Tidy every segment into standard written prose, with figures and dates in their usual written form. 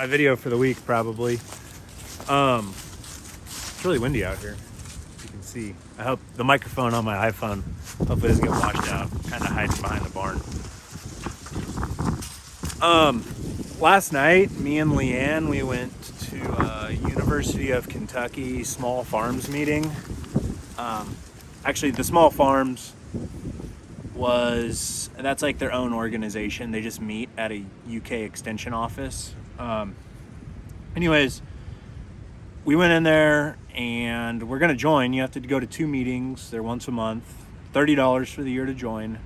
my video for the week, probably. It's really windy out here. You can see. I hope the microphone on my iPhone hopefully doesn't get washed out. Kind of hiding behind the barn. Last night, me and Leanne, we went to University of Kentucky Small Farms meeting. Actually, the Small Farms that's like their own organization. They just meet at a UK extension office. Anyways, we went in there and we're gonna join. You have to go to 2 meetings. They're once a month, $30 for the year to join.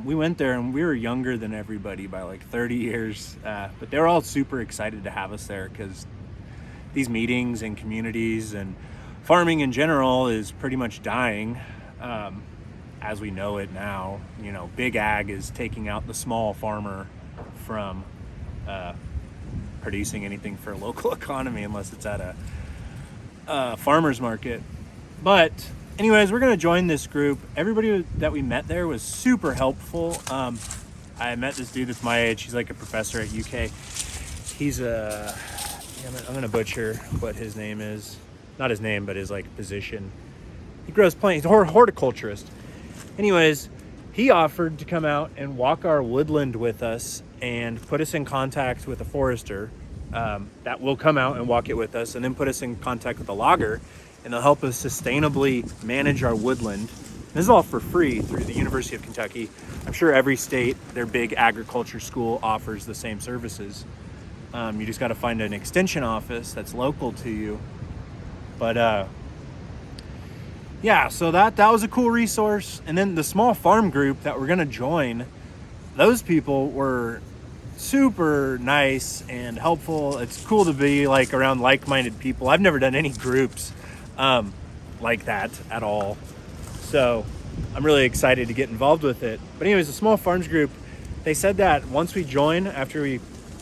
We went there and we were younger than everybody by like 30 years, but they were all super excited to have us there because these meetings and communities and farming in general is pretty much dying as we know it now. You know, big ag is taking out the small farmer from producing anything for a local economy unless it's at a farmer's market. But anyways, we're going to join this group. Everybody that we met there was super helpful. I met this dude that's my age. He's like a professor at UK. He's I'm going to butcher what his name is. Not his name, but his like position. He grows plants. He's a horticulturist. Anyways, he offered to come out and walk our woodland with us and put us in contact with a forester that will come out and walk it with us, and then put us in contact with a logger, and they'll help us sustainably manage our woodland. This is all for free through the University of Kentucky. I'm sure every state, their big agriculture school offers the same services. You just got to find an extension office that's local to you. But yeah, so that was a cool resource. And then the small farm group that we're gonna join, those people were super nice and helpful. It's cool to be like around like-minded people. I've never done any groups like that at all, so I'm really excited to get involved with it. But anyways, the small farms group, they said that once we join, after we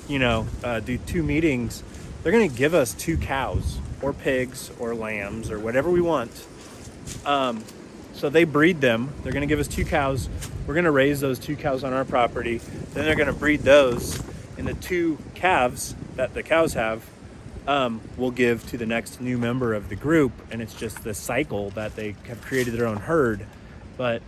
do 2 meetings, they're gonna give us 2 cows or pigs or lambs or whatever we want. So they breed them. They're going to give us 2 cows. We're going to raise those 2 cows on our property. Then they're going to breed those, and the 2 calves that the cows have will give to the next new member of the group. And it's just the cycle that they have created their own herd. But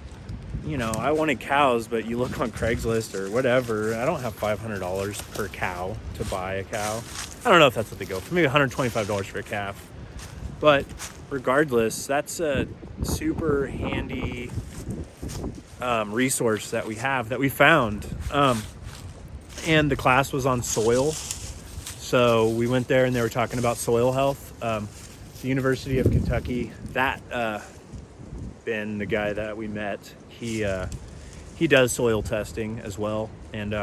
I wanted cows, but you look on Craigslist or whatever, I don't have $500 per cow to buy a cow. I don't know if that's what they go for. Maybe $125 for a calf. But regardless, that's a super handy resource that we found. And the class was on soil. So we went there and they were talking about soil health. The University of Kentucky, Ben, the guy that we met, he does soil testing as well. And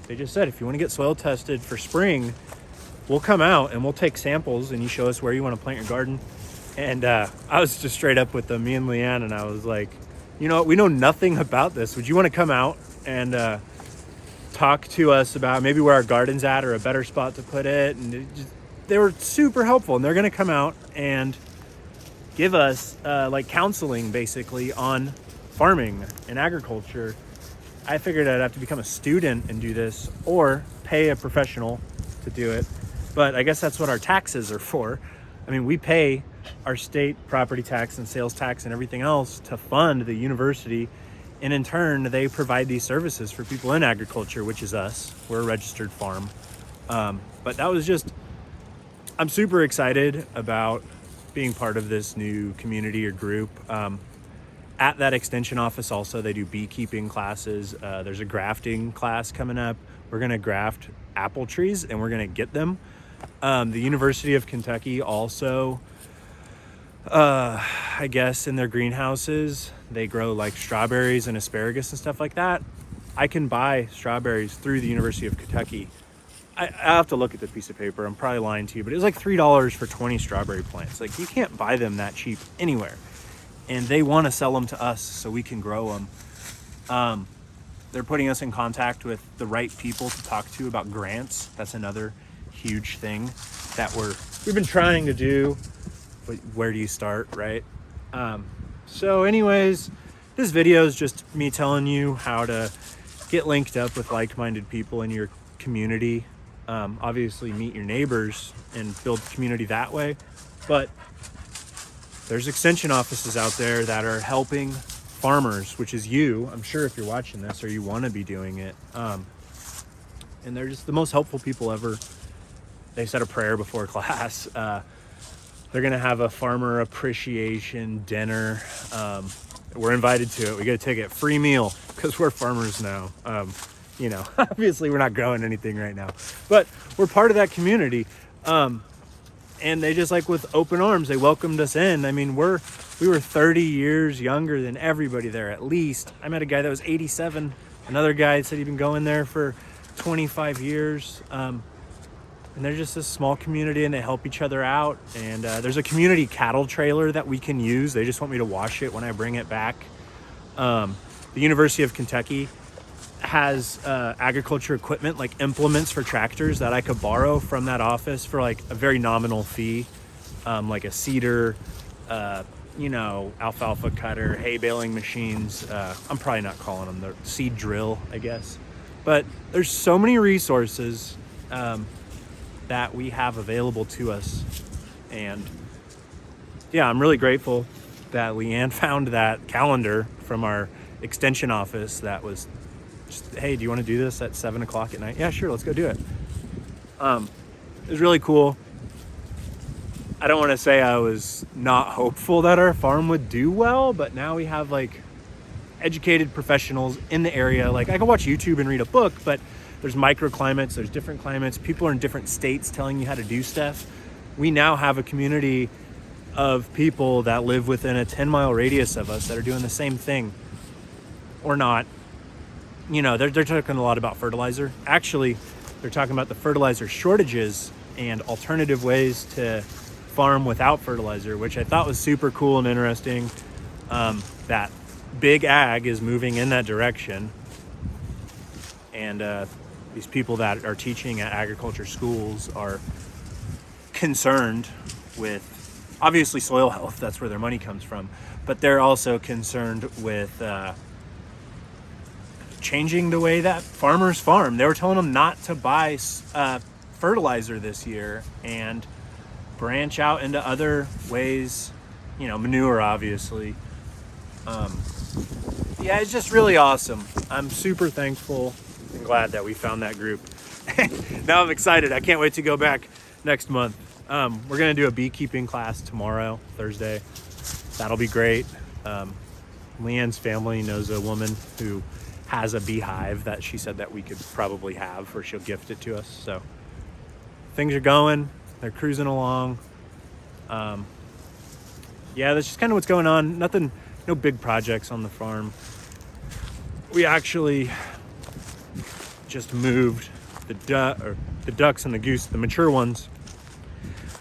they just said, if you want to get soil tested for spring, we'll come out and we'll take samples and you show us where you want to plant your garden. And I was just straight up with them, me and Leanne, and I was like, we know nothing about this. Would you want to come out and talk to us about maybe where our garden's at or a better spot to put it? And they were super helpful, and they're going to come out and give us like counseling basically on farming and agriculture. I figured I'd have to become a student and do this or pay a professional to do it. But I guess that's what our taxes are for. I mean, we pay our state property tax and sales tax and everything else to fund the university. And in turn, they provide these services for people in agriculture, which is us. We're a registered farm. But that was I'm super excited about being part of this new community or group. At that extension office also, they do beekeeping classes. There's a grafting class coming up. We're gonna graft apple trees and we're gonna get them. The University of Kentucky also, I guess in their greenhouses, they grow like strawberries and asparagus and stuff like that. I can buy strawberries through the University of Kentucky. I have to look at the piece of paper. I'm probably lying to you, but it was like $3 for 20 strawberry plants. Like, you can't buy them that cheap anywhere. And they want to sell them to us so we can grow them. They're putting us in contact with the right people to talk to about grants. That's another huge thing that we've been trying to do, but where do you start, right? So anyways, this video is just me telling you how to get linked up with like-minded people in your community. Obviously meet your neighbors and build community that way. But there's extension offices out there that are helping farmers, which is you, I'm sure, if you're watching this or you want to be doing it. And they're just the most helpful people ever. They said a prayer before class. They're going to have a farmer appreciation dinner. We're invited to it. We get a ticket, free meal, because we're farmers now. Obviously we're not growing anything right now, but we're part of that community. And they just, like, with open arms, they welcomed us in. I mean, we were 30 years younger than everybody there, at least. I met a guy that was 87. Another guy said he'd been going there for 25 years. And they're just a small community, and they help each other out. And there's a community cattle trailer that we can use. They just want me to wash it when I bring it back. The University of Kentucky has agriculture equipment, like implements for tractors, that I could borrow from that office for like a very nominal fee, like a seeder, alfalfa cutter, hay baling machines. I'm probably not calling them the seed drill, I guess. But there's so many resources that we have available to us. And yeah, I'm really grateful that Leanne found that calendar from our extension office that was just, hey, do you want to do this at 7 o'clock at night? Yeah, sure, let's go do it. It was really cool. I don't want to say I was not hopeful that our farm would do well, but now we have like educated professionals in the area. Like, I can watch YouTube and read a book, but there's microclimates, there's different climates. People are in different states telling you how to do stuff. We now have a community of people that live within a 10-mile radius of us that are doing the same thing, or not. They're talking a lot about fertilizer. Actually, they're talking about the fertilizer shortages and alternative ways to farm without fertilizer, which I thought was super cool and interesting. That big ag is moving in that direction. And these people that are teaching at agriculture schools are concerned with, obviously, soil health. That's where their money comes from. But they're also concerned with changing the way that farmers farm. They were telling them not to buy fertilizer this year and branch out into other ways, manure, obviously. Yeah, it's just really awesome. I'm super thankful and glad that we found that group. Now I'm excited. I can't wait to go back next month. We're going to do a beekeeping class tomorrow, Thursday. That'll be great. Leanne's family knows a woman who has a beehive that she said that we could probably have, or she'll gift it to us. So things are going. They're cruising along. Yeah, that's just kind of what's going on. Nothing, no big projects on the farm. We actually just moved the ducks and the goose, the mature ones.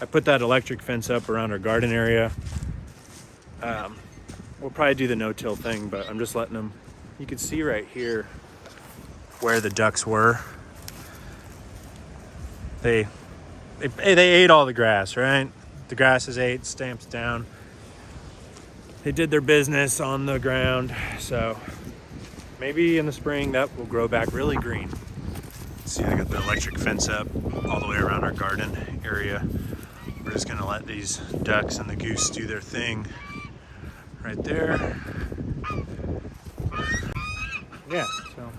I put that electric fence up around our garden area. We'll probably do the no-till thing, but I'm just letting them. You can see right here where the ducks were. They ate all the grass, right? The grass is ate, stamped down. They did their business on the ground, so maybe in the spring that will grow back really green. See, I got the electric fence up all the way around our garden area. We're just gonna let these ducks and the goose do their thing right there. Yeah, so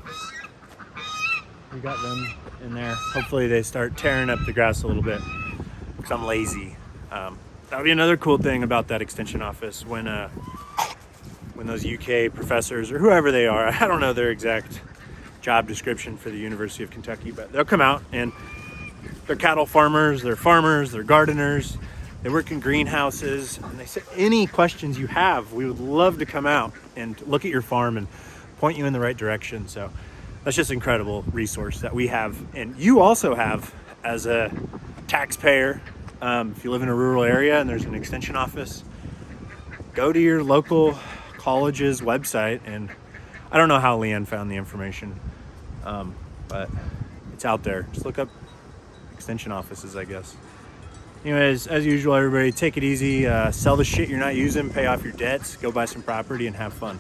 we got them in there. Hopefully they start tearing up the grass a little bit, because I'm lazy. That'll be another cool thing about that extension office when those UK professors, or whoever they are, I don't know their exact job description for the University of Kentucky, but they'll come out, and they're cattle farmers, they're gardeners, they work in greenhouses, and they say any questions you have, we would love to come out and look at your farm and point you in the right direction. So that's just an incredible resource that we have, and you also have as a taxpayer. If you live in a rural area and there's an extension office, go to your local college's website, and I don't know how Leanne found the information, but it's out there. Just look up extension offices, I guess. Anyways, as usual, everybody, take it easy, sell the shit you're not using, pay off your debts, go buy some property, and have fun.